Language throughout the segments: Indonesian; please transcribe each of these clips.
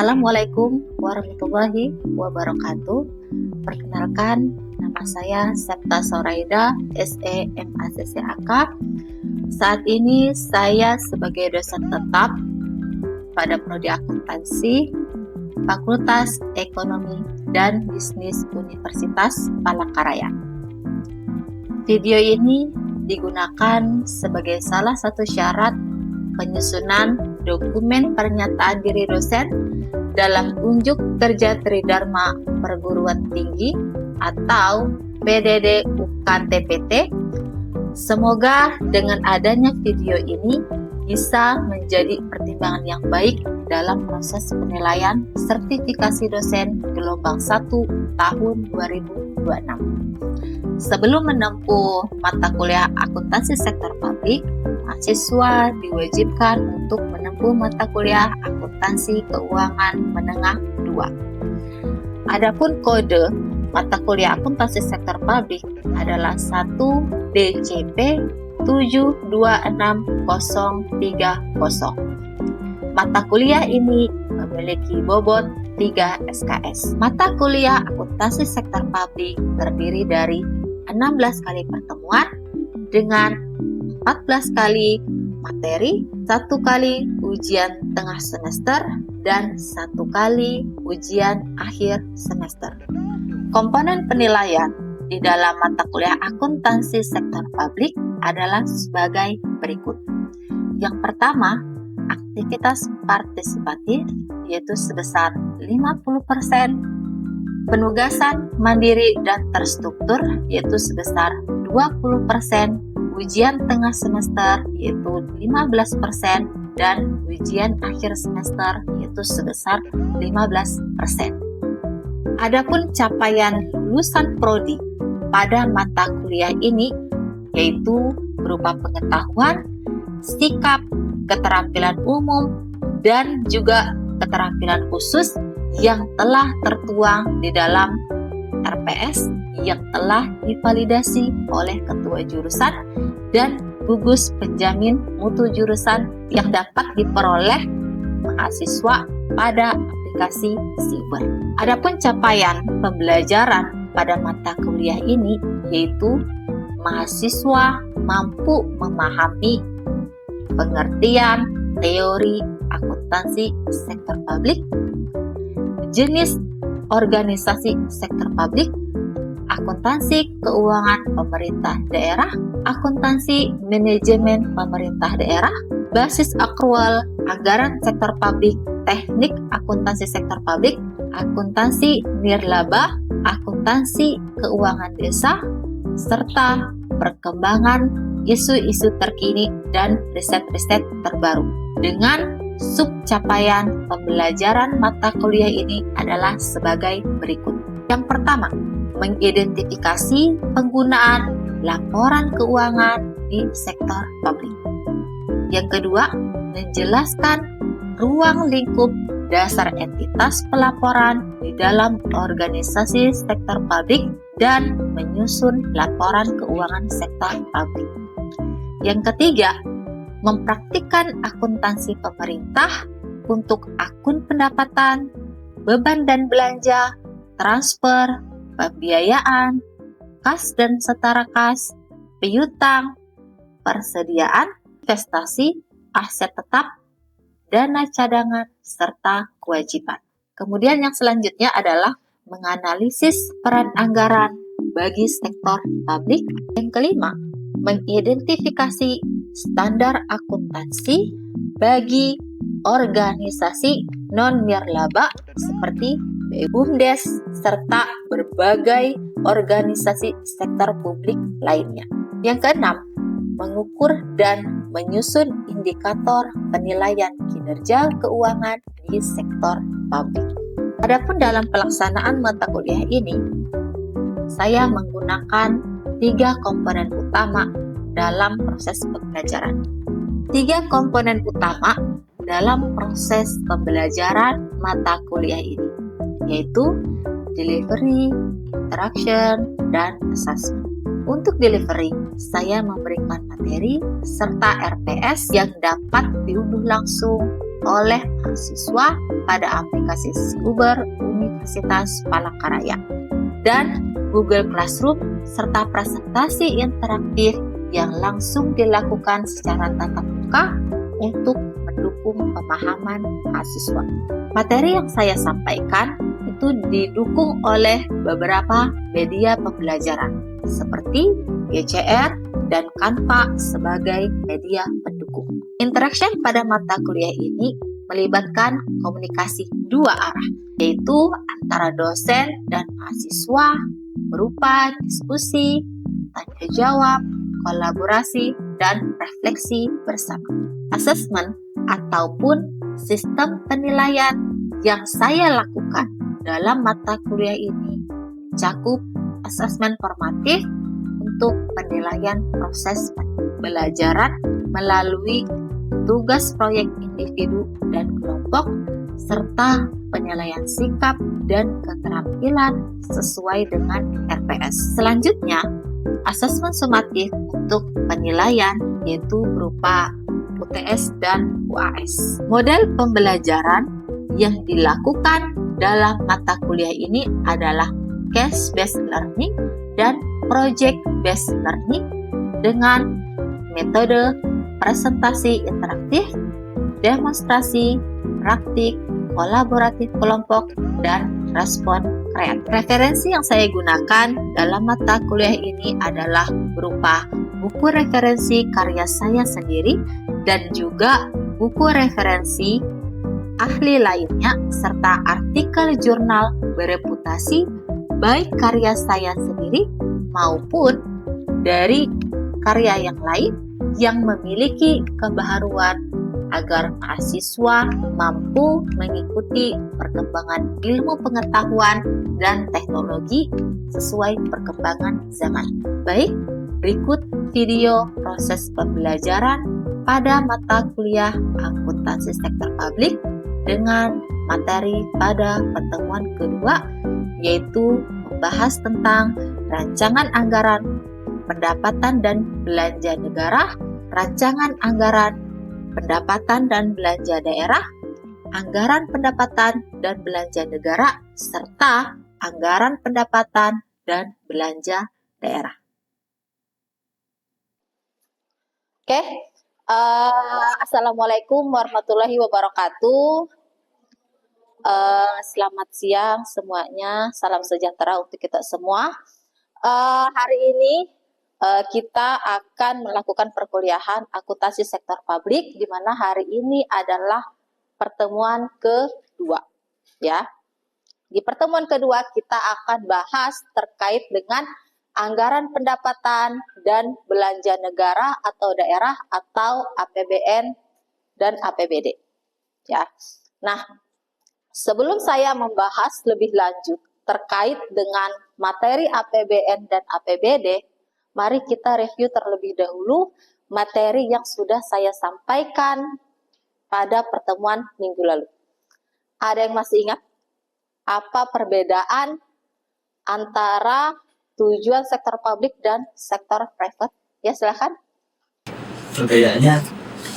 Assalamualaikum warahmatullahi wabarakatuh. Perkenalkan, nama saya Septa Soraida, SE MACCAK. Saat ini saya sebagai dosen tetap pada Prodi Akuntansi, Fakultas Ekonomi dan Bisnis Universitas Palangkaraya. Video ini digunakan sebagai salah satu syarat penyusunan dokumen pernyataan diri dosen dalam unjuk kerja Tridharma Perguruan Tinggi atau PDD UKT-PT. Semoga dengan adanya video ini bisa menjadi pertimbangan yang baik dalam proses penilaian sertifikasi dosen gelombang 1 tahun 2026. Sebelum menempuh mata kuliah akuntansi sektor publik, mahasiswa diwajibkan untuk menempuh mata kuliah akuntansi keuangan menengah 2. Adapun kode mata kuliah akuntansi sektor publik adalah 1 DCP 726030. Mata kuliah ini memiliki bobot 3 SKS. Mata kuliah akuntansi sektor publik terdiri dari 16 kali pertemuan dengan 14 kali materi, 1 kali ujian tengah semester, dan 1 kali ujian akhir semester. Komponen penilaian di dalam mata kuliah akuntansi sektor publik adalah sebagai berikut. Yang pertama, aktivitas partisipatif yaitu sebesar 50%, penugasan mandiri dan terstruktur yaitu sebesar 20%, ujian tengah semester yaitu 15%, dan ujian akhir semester yaitu sebesar 15%. Adapun capaian lulusan prodi pada mata kuliah ini yaitu berupa pengetahuan, sikap, keterampilan umum, dan juga keterampilan khusus yang telah tertuang di dalam RPS yang telah divalidasi oleh ketua jurusan dan gugus penjamin mutu jurusan yang dapat diperoleh mahasiswa pada aplikasi Siber. Adapun capaian pembelajaran pada mata kuliah ini yaitu mahasiswa mampu memahami pengertian teori akuntansi sektor publik, jenis organisasi sektor publik, akuntansi keuangan pemerintah daerah, akuntansi manajemen pemerintah daerah, basis akrual anggaran sektor publik, teknik akuntansi sektor publik, akuntansi nirlaba, akuntansi keuangan desa, serta perkembangan isu-isu terkini dan riset-riset terbaru. Dengan subcapaian pembelajaran mata kuliah ini adalah sebagai berikut. Yang pertama, mengidentifikasi penggunaan laporan keuangan di sektor publik. Yang kedua, menjelaskan ruang lingkup dasar entitas pelaporan di dalam organisasi sektor publik dan menyusun laporan keuangan sektor publik. Yang ketiga, mempraktikkan akuntansi pemerintah untuk akun pendapatan, beban dan belanja, transfer, pembiayaan, kas dan setara kas, piutang, persediaan, investasi, aset tetap, dana cadangan, serta kewajiban. Kemudian yang selanjutnya adalah menganalisis peran anggaran bagi sektor publik. Yang kelima, mengidentifikasi standar akuntansi bagi organisasi non-nirlaba seperti BUMDes serta berbagai organisasi sektor publik lainnya. Yang keenam, mengukur dan menyusun indikator penilaian kinerja keuangan di sektor publik. Adapun dalam pelaksanaan mata kuliah ini, saya menggunakan 3 komponen utama dalam proses pembelajaran. 3 komponen utama dalam proses pembelajaran mata kuliah ini, yaitu delivery, interaction, dan assessment. Untuk delivery, saya memberikan materi serta RPS yang dapat diunduh langsung oleh mahasiswa pada aplikasi Uber Universitas Palangkaraya dan Google Classroom serta presentasi interaktif yang langsung dilakukan secara tatap muka untuk mendukung pemahaman mahasiswa. Materi yang saya sampaikan itu didukung oleh beberapa media pembelajaran seperti GCR dan Canva sebagai media pendukung. Interaction pada mata kuliah ini melibatkan komunikasi dua arah, yaitu antara dosen dan mahasiswa berupa diskusi, tanya jawab, kolaborasi, dan refleksi bersama. Asesmen ataupun sistem penilaian yang saya lakukan dalam mata kuliah ini mencakup asesmen formatif untuk penilaian proses pembelajaran melalui tugas proyek individu dan kelompok, serta penilaian sikap dan keterampilan sesuai dengan RPS. Selanjutnya, asesmen sumatif untuk penilaian yaitu berupa UTS dan UAS. Model pembelajaran yang dilakukan dalam mata kuliah ini adalah case-based learning dan project-based learning dengan metode presentasi interaktif, demonstrasi, praktik, kolaboratif kelompok, dan respon kreatif. Referensi yang saya gunakan dalam mata kuliah ini adalah berupa buku referensi karya saya sendiri dan juga buku referensi ahli lainnya serta artikel jurnal bereputasi baik karya saya sendiri maupun dari karya yang lain yang memiliki kebaharuan agar mahasiswa mampu mengikuti perkembangan ilmu pengetahuan dan teknologi sesuai perkembangan zaman. Baik, berikut video proses pembelajaran pada mata kuliah akuntansi sektor publik dengan materi pada pertemuan kedua, yaitu membahas tentang rancangan anggaran pendapatan dan belanja negara, rancangan anggaran pendapatan dan belanja daerah, anggaran pendapatan dan belanja negara, serta anggaran pendapatan dan belanja daerah. Oke, Assalamualaikum warahmatullahi wabarakatuh. Selamat siang semuanya, salam sejahtera untuk kita semua. Hari ini kita akan melakukan perkuliahan akuntansi sektor publik, di mana hari ini adalah pertemuan kedua, ya. Di pertemuan kedua kita akan bahas terkait dengan anggaran pendapatan dan belanja negara atau daerah atau APBN dan APBD, ya. Nah, sebelum saya membahas lebih lanjut terkait dengan materi APBN dan APBD, mari kita review terlebih dahulu materi yang sudah saya sampaikan pada pertemuan minggu lalu. Ada yang masih ingat apa perbedaan antara tujuan sektor publik dan sektor private? Ya, silakan. Perbedaannya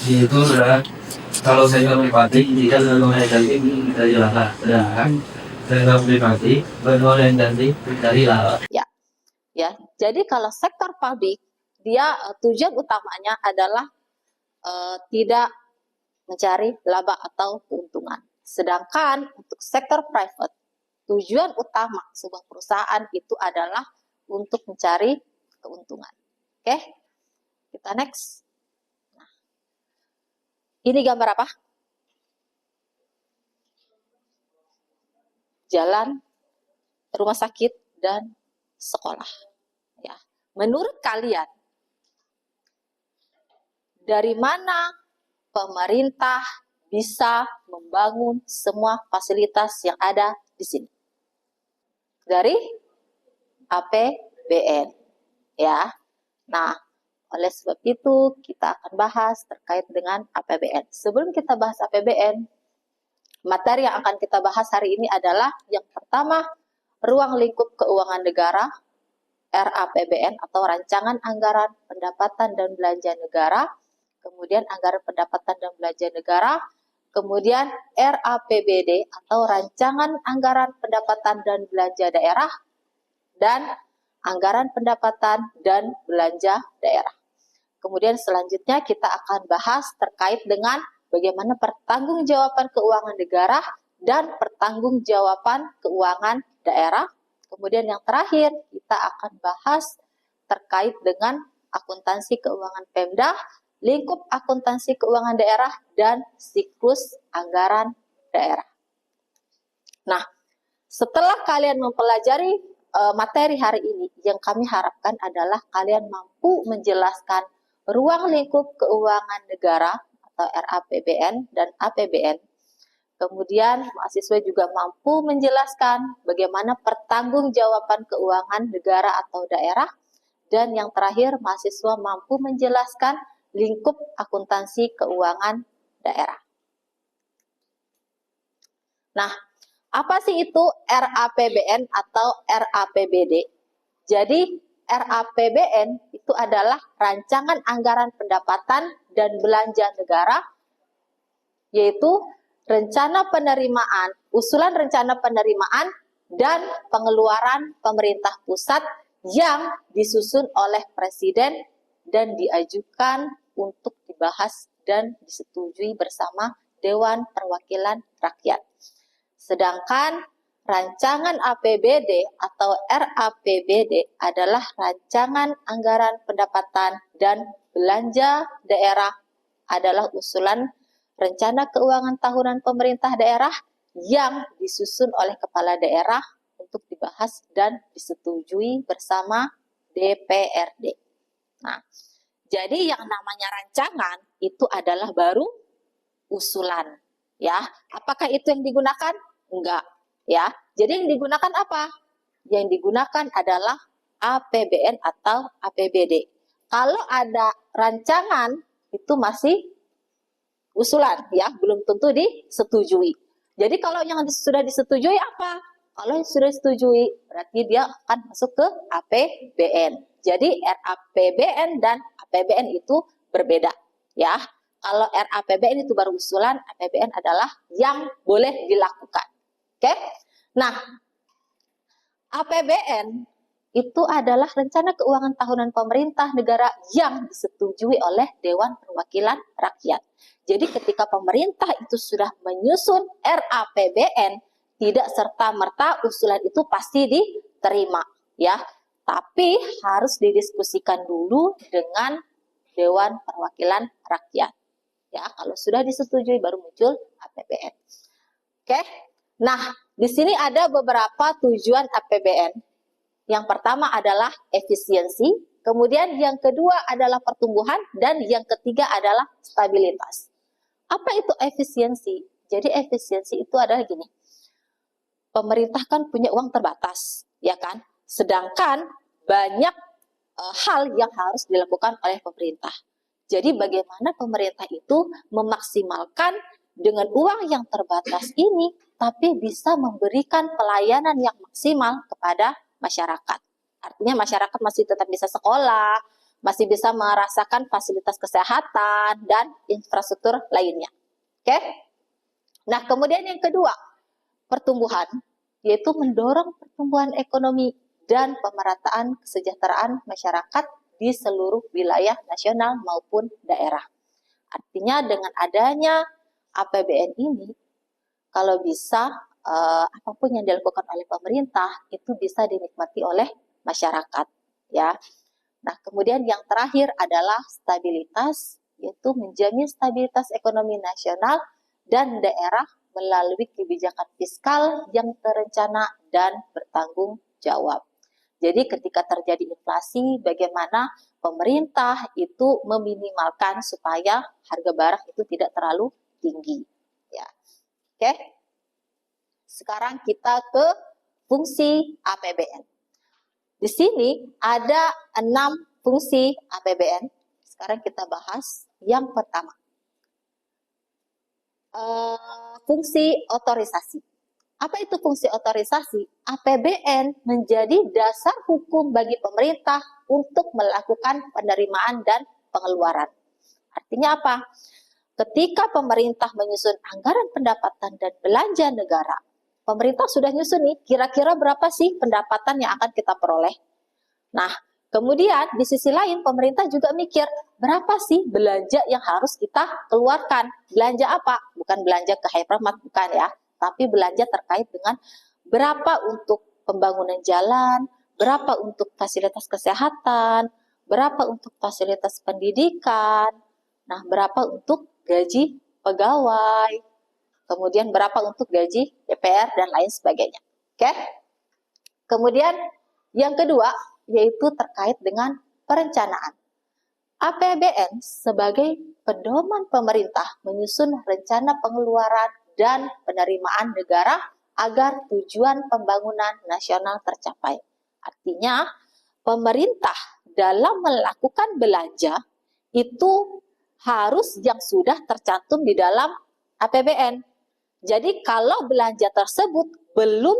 itu adalah kalau sektor pribadi jika mengenai ganti dari laba, sedangkan sektor pribadi mengenai ganti dari laba. Ya, jadi kalau sektor publik, dia tujuan utamanya adalah tidak mencari laba atau keuntungan. Sedangkan untuk sektor private, tujuan utama sebuah perusahaan itu adalah untuk mencari keuntungan. Oke, kita next. Nah, ini gambar apa? Jalan, rumah sakit, dan sekolah. Ya, menurut kalian, dari mana pemerintah bisa membangun semua fasilitas yang ada di sini? Dari APBN, ya. Nah, oleh sebab itu kita akan bahas terkait dengan APBN. Sebelum kita bahas APBN, materi yang akan kita bahas hari ini adalah yang pertama, ruang lingkup keuangan negara, RAPBN atau Rancangan Anggaran Pendapatan dan Belanja Negara, kemudian Anggaran Pendapatan dan Belanja Negara, kemudian RAPBD atau Rancangan Anggaran Pendapatan dan Belanja Daerah, dan Anggaran Pendapatan dan Belanja Daerah. Kemudian selanjutnya kita akan bahas terkait dengan bagaimana pertanggungjawaban keuangan negara dan pertanggungjawaban keuangan daerah. Kemudian yang terakhir kita akan bahas terkait dengan akuntansi keuangan Pemda, lingkup akuntansi keuangan daerah, dan siklus anggaran daerah. Nah, setelah kalian mempelajari materi hari ini, yang kami harapkan adalah kalian mampu menjelaskan ruang lingkup keuangan negara atau RAPBN dan APBN. Kemudian mahasiswa juga mampu menjelaskan bagaimana pertanggungjawaban keuangan negara atau daerah. Dan yang terakhir, mahasiswa mampu menjelaskan lingkup akuntansi keuangan daerah. Nah, apa sih itu RAPBN atau RAPBD? Jadi, RAPBN itu adalah Rancangan Anggaran Pendapatan dan Belanja Negara, yaitu rencana penerimaan, usulan rencana penerimaan dan pengeluaran pemerintah pusat yang disusun oleh Presiden dan diajukan untuk dibahas dan disetujui bersama Dewan Perwakilan Rakyat. Sedangkan rancangan APBD atau RAPBD adalah Rancangan Anggaran Pendapatan dan Belanja Daerah, adalah usulan rencana keuangan tahunan pemerintah daerah yang disusun oleh kepala daerah untuk dibahas dan disetujui bersama DPRD. Nah, jadi yang namanya rancangan itu adalah baru usulan, ya. Apakah itu yang digunakan? Enggak, ya. Jadi yang digunakan apa? Yang digunakan adalah APBN atau APBD. Kalau ada rancangan itu masih usulan, ya, belum tentu disetujui. Jadi kalau yang sudah disetujui apa? Kalau yang sudah disetujui berarti dia akan masuk ke APBN. Jadi RAPBN dan APBN itu berbeda, ya. Kalau RAPBN itu baru usulan, APBN adalah yang boleh dilakukan. Oke? Nah, APBN itu adalah rencana keuangan tahunan pemerintah negara yang disetujui oleh Dewan Perwakilan Rakyat. Jadi ketika pemerintah itu sudah menyusun RAPBN, tidak serta-merta usulan itu pasti diterima, ya. Tapi harus didiskusikan dulu dengan Dewan Perwakilan Rakyat. Ya, kalau sudah disetujui baru muncul APBN. Oke. Nah, di sini ada beberapa tujuan APBN. Yang pertama adalah efisiensi, kemudian yang kedua adalah pertumbuhan, dan yang ketiga adalah stabilitas. Apa itu efisiensi? Jadi efisiensi itu adalah gini, pemerintah kan punya uang terbatas, ya kan? Sedangkan banyak hal yang harus dilakukan oleh pemerintah. Jadi bagaimana pemerintah itu memaksimalkan dengan uang yang terbatas ini, tapi bisa memberikan pelayanan yang maksimal kepada masyarakat. Artinya masyarakat masih tetap bisa sekolah, masih bisa merasakan fasilitas kesehatan dan infrastruktur lainnya. Oke? Nah, kemudian yang kedua, pertumbuhan, yaitu mendorong pertumbuhan ekonomi dan pemerataan kesejahteraan masyarakat di seluruh wilayah nasional maupun daerah. Artinya dengan adanya APBN ini, kalau bisa apapun yang dilakukan oleh pemerintah itu bisa dinikmati oleh masyarakat, ya. Nah, kemudian yang terakhir adalah stabilitas, yaitu menjamin stabilitas ekonomi nasional dan daerah melalui kebijakan fiskal yang terencana dan bertanggung jawab. Jadi ketika terjadi inflasi, bagaimana pemerintah itu meminimalkan supaya harga barang itu tidak terlalu tinggi, ya. Oke. Sekarang kita ke fungsi APBN. Di sini ada 6 fungsi APBN. Sekarang kita bahas yang pertama. Fungsi otorisasi. Apa itu fungsi otorisasi? APBN menjadi dasar hukum bagi pemerintah untuk melakukan penerimaan dan pengeluaran. Artinya apa? ketika pemerintah menyusun anggaran pendapatan dan belanja negara, pemerintah sudah nyusun nih, kira-kira berapa sih pendapatan yang akan kita peroleh. Nah, kemudian di sisi lain pemerintah juga mikir, berapa sih belanja yang harus kita keluarkan? Belanja apa? Bukan belanja ke hypermart, bukan ya. Tapi belanja terkait dengan berapa untuk pembangunan jalan, berapa untuk fasilitas kesehatan, berapa untuk fasilitas pendidikan, nah berapa untuk gaji pegawai, kemudian berapa untuk gaji DPR dan lain sebagainya. Oke? Kemudian yang kedua yaitu terkait dengan perencanaan. APBN sebagai pedoman pemerintah menyusun rencana pengeluaran dan penerimaan negara agar tujuan pembangunan nasional tercapai. Artinya, pemerintah dalam melakukan belanja itu harus yang sudah tercantum di dalam APBN. Jadi kalau belanja tersebut belum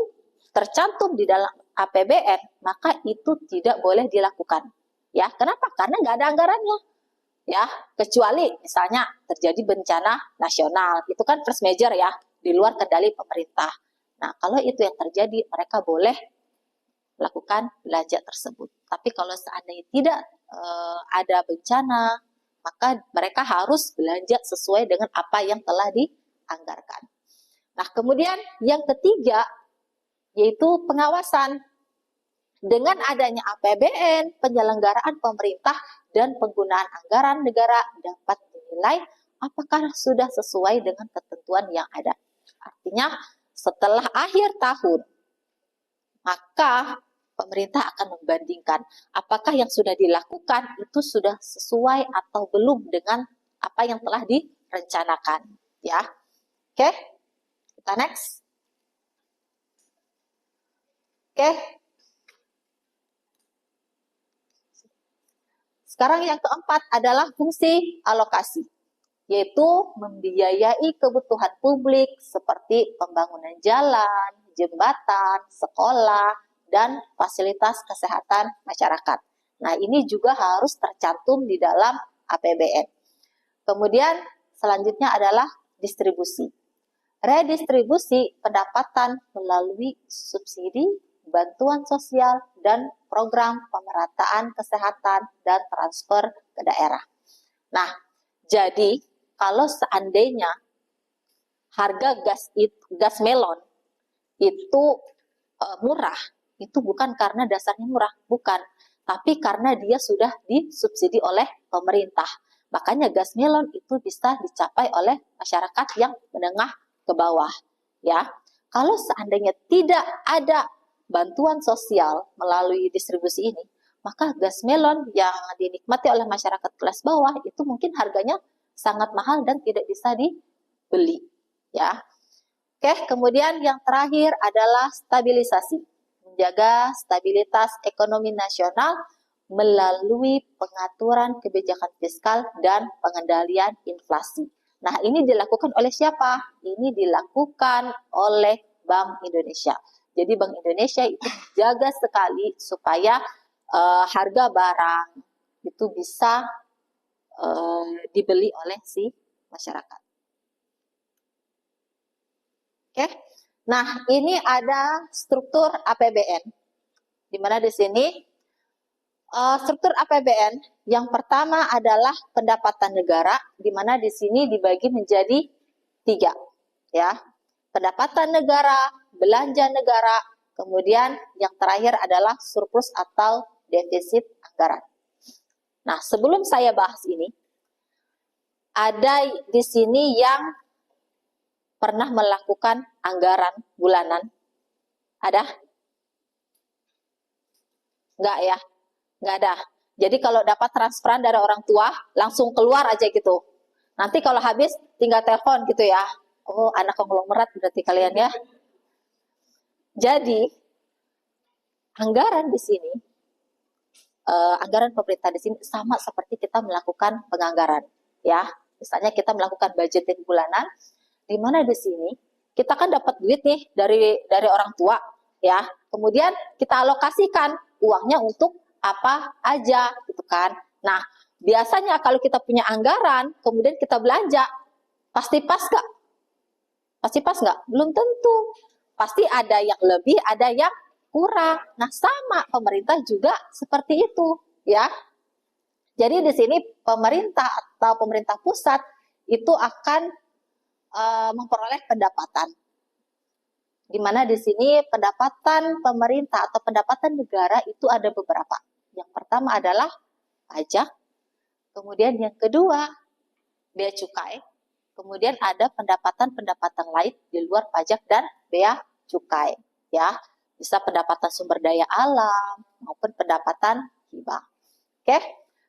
tercantum di dalam APBN, maka itu tidak boleh dilakukan. Ya, kenapa? Karena nggak ada anggarannya. Ya, kecuali misalnya terjadi bencana nasional, itu kan first major ya, di luar kendali pemerintah. Nah, kalau itu yang terjadi, mereka boleh melakukan belanja tersebut. Tapi kalau seandainya tidak ada bencana, maka mereka harus belanja sesuai dengan apa yang telah dianggarkan. Nah, kemudian yang ketiga yaitu pengawasan. Dengan adanya APBN, penyelenggaraan pemerintah dan penggunaan anggaran negara dapat dinilai apakah sudah sesuai dengan ketentuan yang ada. Artinya, setelah akhir tahun, maka pemerintah akan membandingkan apakah yang sudah dilakukan itu sudah sesuai atau belum dengan apa yang telah direncanakan. Ya, oke, kita next. Oke. Sekarang yang keempat adalah fungsi alokasi, yaitu membiayai kebutuhan publik seperti pembangunan jalan, jembatan, sekolah, dan fasilitas kesehatan masyarakat. Nah, ini juga harus tercantum di dalam APBN. Kemudian selanjutnya adalah distribusi. Redistribusi pendapatan melalui subsidi, bantuan sosial, dan program pemerataan kesehatan dan transfer ke daerah. Nah, jadi kalau seandainya harga gas melon itu murah, itu bukan karena dasarnya murah, bukan, tapi karena dia sudah disubsidi oleh pemerintah. Makanya gas melon itu bisa dicapai oleh masyarakat yang menengah ke bawah, ya. Kalau seandainya tidak ada bantuan sosial melalui distribusi ini, maka gas melon yang dinikmati oleh masyarakat kelas bawah itu mungkin harganya sangat mahal dan tidak bisa dibeli, ya. Oke, kemudian yang terakhir adalah stabilisasi. Menjaga stabilitas ekonomi nasional melalui pengaturan kebijakan fiskal dan pengendalian inflasi. Nah, ini dilakukan oleh siapa? Ini dilakukan oleh Bank Indonesia. Jadi Bank Indonesia itu jaga sekali supaya harga barang itu bisa dibeli oleh si masyarakat. Oke. Nah, ini ada struktur APBN. Di mana di sini struktur APBN yang pertama adalah pendapatan negara, di mana di sini dibagi menjadi 3, ya. Pendapatan negara, belanja negara, kemudian yang terakhir adalah surplus atau defisit anggaran. Nah, sebelum saya bahas ini, ada di sini yang pernah melakukan anggaran bulanan? Ada? Enggak ya? Enggak ada. Jadi kalau dapat transferan dari orang tua, langsung keluar aja gitu. Nanti kalau habis, tinggal telepon gitu ya. Oh, anak konglomerat berarti kalian ya. Jadi, anggaran di sini, anggaran pemerintah di sini sama seperti kita melakukan penganggaran. Ya, misalnya kita melakukan budgeting bulanan, di mana di sini kita kan dapat duit nih dari orang tua, ya. Kemudian kita alokasikan uangnya untuk apa aja, gitu kan. Nah, biasanya kalau kita punya anggaran, kemudian kita belanja, Pasti pas nggak? Pasti pas nggak? Belum tentu. Pasti ada yang lebih, ada yang kurang. Nah, sama pemerintah juga seperti itu, ya. Jadi di sini pemerintah atau pemerintah pusat itu akan memperoleh pendapatan. Di mana di sini pendapatan pemerintah atau pendapatan negara itu ada beberapa. Yang pertama adalah pajak, kemudian yang kedua bea cukai, kemudian ada pendapatan-pendapatan lain di luar pajak dan bea cukai, ya. Bisa pendapatan sumber daya alam maupun pendapatan hibah. Oke.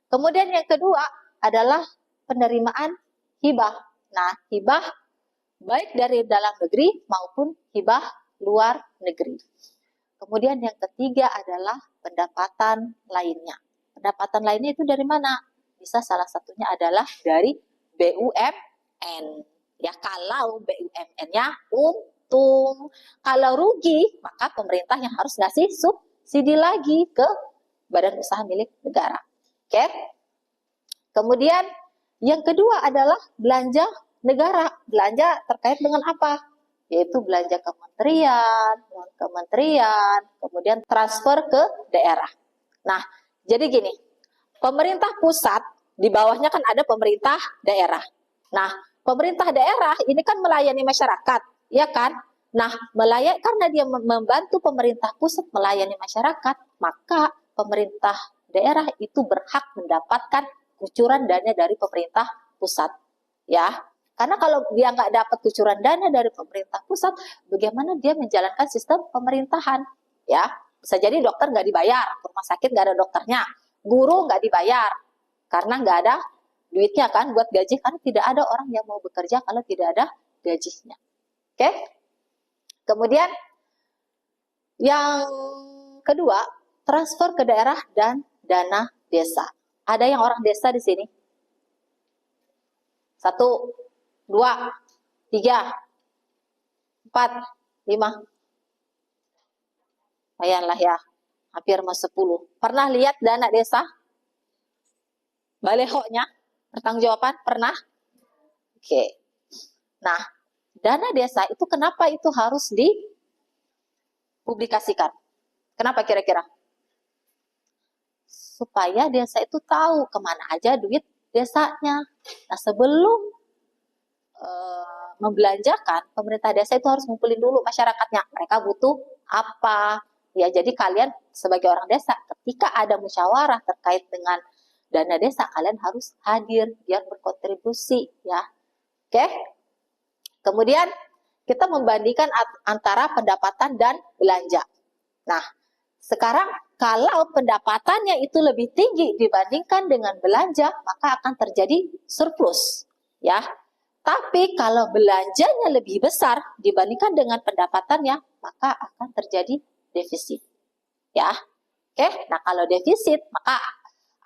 Kemudian yang kedua adalah penerimaan hibah. Nah, hibah baik dari dalam negeri maupun hibah luar negeri. Kemudian yang ketiga adalah pendapatan lainnya. Pendapatan lainnya itu dari mana? Bisa salah satunya adalah dari BUMN. Ya, kalau BUMN-nya untung. Kalau rugi, maka pemerintah yang harus ngasih subsidi lagi ke badan usaha milik negara. Oke. Kemudian yang kedua adalah belanja negara. Belanja terkait dengan apa? Yaitu belanja kementerian, non-kementerian, kemudian transfer ke daerah. Nah, jadi gini, pemerintah pusat, di bawahnya kan ada pemerintah daerah. Nah, pemerintah daerah ini kan melayani masyarakat, ya kan? Nah, karena dia membantu pemerintah pusat melayani masyarakat, maka pemerintah daerah itu berhak mendapatkan kucuran dana dari pemerintah pusat, ya. Karena kalau dia nggak dapat kucuran dana dari pemerintah pusat, bagaimana dia menjalankan sistem pemerintahan, ya? Bisa jadi dokter nggak dibayar, rumah sakit nggak ada dokternya, guru nggak dibayar, karena nggak ada duitnya kan buat gaji, kan tidak ada orang yang mau bekerja kalau tidak ada gajinya. Oke? Kemudian yang kedua, transfer ke daerah dan dana desa. Ada yang orang desa di sini? 1, 2, 3, 4, 5. Lumayanlah ya, hampir mau 10. Pernah lihat dana desa? Balehonya? Pertanggungjawaban? Pernah? Oke. Nah, dana desa itu kenapa itu harus dipublikasikan? Kenapa kira-kira? Supaya desa itu tahu kemana aja duit desanya. Nah, sebelum membelanjakan, pemerintah desa itu harus ngumpulin dulu masyarakatnya. Mereka butuh apa? Ya, jadi kalian sebagai orang desa, ketika ada musyawarah terkait dengan dana desa, kalian harus hadir biar berkontribusi, ya. Oke? Kemudian kita membandingkan antara pendapatan dan belanja. Nah, sekarang kalau pendapatannya itu lebih tinggi dibandingkan dengan belanja, maka akan terjadi surplus, ya. Tapi kalau belanjanya lebih besar dibandingkan dengan pendapatannya, maka akan terjadi defisit, ya. Oke, nah kalau defisit, maka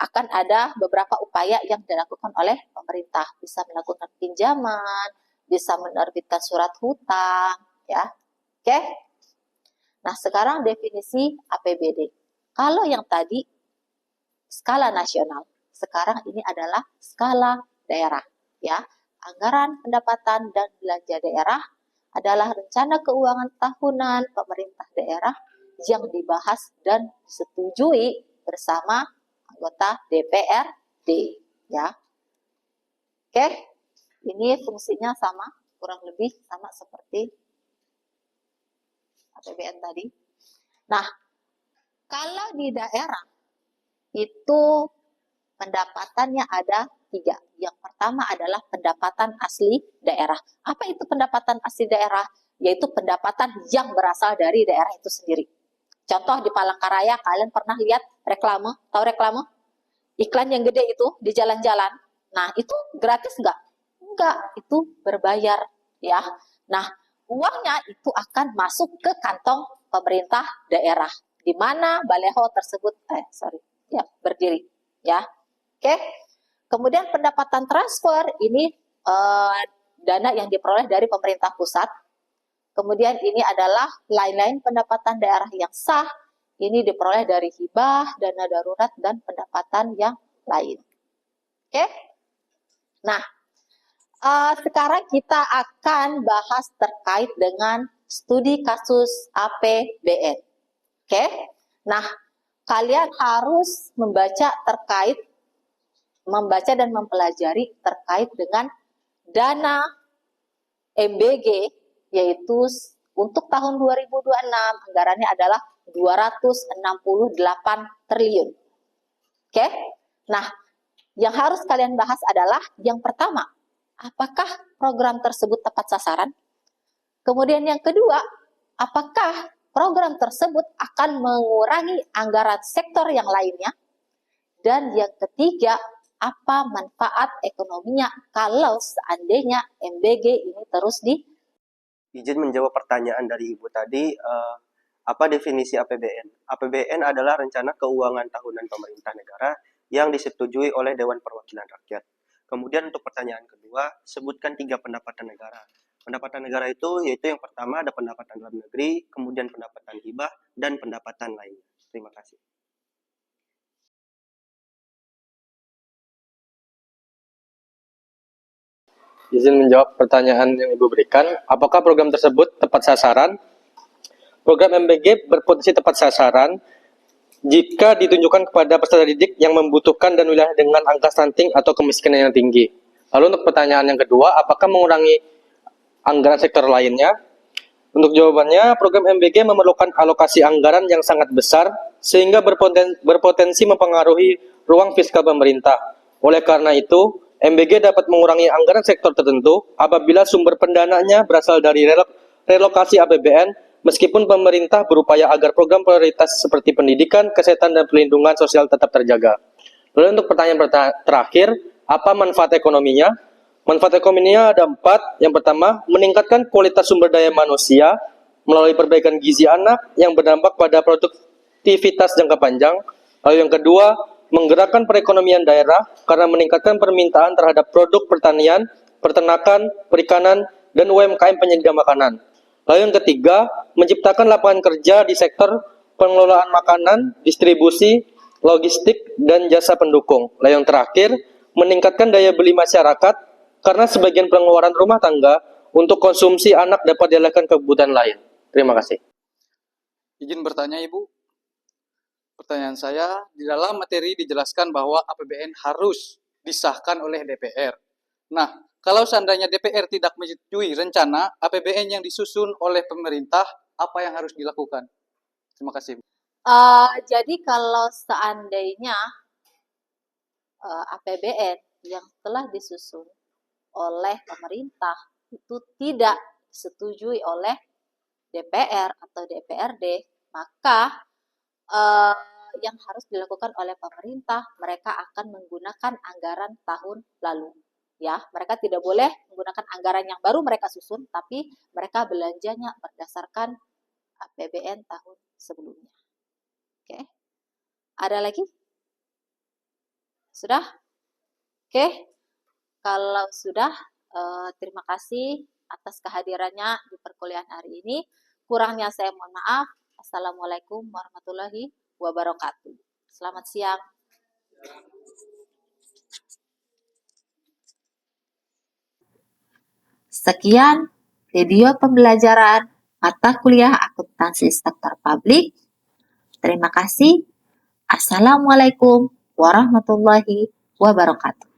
akan ada beberapa upaya yang dilakukan oleh pemerintah. Bisa melakukan pinjaman, bisa menerbitkan surat hutang, ya. Oke. Nah, sekarang definisi APBD. Kalau yang tadi skala nasional, sekarang ini adalah skala daerah, ya. Anggaran pendapatan dan belanja daerah adalah rencana keuangan tahunan pemerintah daerah yang dibahas dan disetujui bersama anggota DPRD, ya. Oke, ini fungsinya sama, kurang lebih sama seperti APBN tadi. Nah, kalau di daerah itu pendapatannya ada 3. Yang pertama adalah pendapatan asli daerah. Apa itu pendapatan asli daerah? Yaitu pendapatan yang berasal dari daerah itu sendiri. Contoh di Palangkaraya, kalian pernah lihat reklame? Tahu reklame? Iklan yang gede itu di jalan-jalan. Nah, itu gratis nggak? Enggak, itu berbayar, ya. Nah, uangnya itu akan masuk ke kantong pemerintah daerah, di mana baleho tersebut berdiri, ya. Oke. Kemudian pendapatan transfer ini dana yang diperoleh dari pemerintah pusat. Kemudian ini adalah lain-lain pendapatan daerah yang sah. Ini diperoleh dari hibah, dana darurat, dan pendapatan yang lain. Oke. Nah, Sekarang kita akan bahas terkait dengan studi kasus APBN. Oke? Nah, kalian harus membaca dan mempelajari terkait dengan dana MBG, yaitu untuk tahun 2026 anggarannya adalah 268 triliun. Oke? Nah, yang harus kalian bahas adalah yang pertama, apakah program tersebut tepat sasaran? Kemudian yang kedua, apakah program tersebut akan mengurangi anggaran sektor yang lainnya? Dan yang ketiga, apa manfaat ekonominya kalau seandainya MBG ini terus di... Izin menjawab pertanyaan dari Ibu tadi, apa definisi APBN? APBN adalah rencana keuangan tahunan pemerintah negara yang disetujui oleh Dewan Perwakilan Rakyat. Kemudian untuk pertanyaan kedua, sebutkan 3 pendapatan negara. Pendapatan negara itu yaitu yang pertama ada pendapatan dalam negeri, kemudian pendapatan hibah, dan pendapatan lainnya. Terima kasih. Izin menjawab pertanyaan yang Ibu berikan, apakah program tersebut tepat sasaran? Program MBG berpotensi tepat sasaran jika ditunjukkan kepada peserta didik yang membutuhkan dan wilayah dengan angka stunting atau kemiskinan yang tinggi. Lalu untuk pertanyaan yang kedua, apakah mengurangi anggaran sektor lainnya? Untuk jawabannya, program MBG memerlukan alokasi anggaran yang sangat besar sehingga berpotensi mempengaruhi ruang fiskal pemerintah. Oleh karena itu, MBG dapat mengurangi anggaran sektor tertentu apabila sumber pendananya berasal dari relokasi APBN, meskipun pemerintah berupaya agar program prioritas seperti pendidikan, kesehatan, dan perlindungan sosial tetap terjaga. Lalu untuk pertanyaan terakhir, apa manfaat ekonominya? Manfaat ekonominya ada 4. Yang pertama, meningkatkan kualitas sumber daya manusia melalui perbaikan gizi anak yang berdampak pada produktivitas jangka panjang. Lalu yang kedua, menggerakkan perekonomian daerah karena meningkatkan permintaan terhadap produk pertanian, peternakan, perikanan, dan UMKM penyedia makanan. Lalu yang ketiga, menciptakan lapangan kerja di sektor pengelolaan makanan, distribusi, logistik, dan jasa pendukung. Lalu yang terakhir, meningkatkan daya beli masyarakat karena sebagian pengeluaran rumah tangga untuk konsumsi anak dapat dialihkan ke kebutuhan lain. Terima kasih. Izin bertanya, Ibu. Pertanyaan saya, di dalam materi dijelaskan bahwa APBN harus disahkan oleh DPR. Nah, kalau seandainya DPR tidak menyetujui rencana APBN yang disusun oleh pemerintah, apa yang harus dilakukan? Terima kasih. Jadi kalau seandainya APBN yang telah disusun oleh pemerintah itu tidak disetujui oleh DPR atau DPRD, maka yang harus dilakukan oleh pemerintah, mereka akan menggunakan anggaran tahun lalu. Ya, mereka tidak boleh menggunakan anggaran yang baru mereka susun, tapi mereka belanjanya berdasarkan APBN tahun sebelumnya. Oke. Ada lagi? Sudah? Oke. Kalau sudah, terima kasih atas kehadirannya di perkuliahan hari ini. Kurangnya saya mohon maaf. Assalamualaikum warahmatullahi wabarakatuh. Selamat siang. Sekian video pembelajaran mata kuliah akuntansi sektor publik. Terima kasih. Assalamualaikum warahmatullahi wabarakatuh.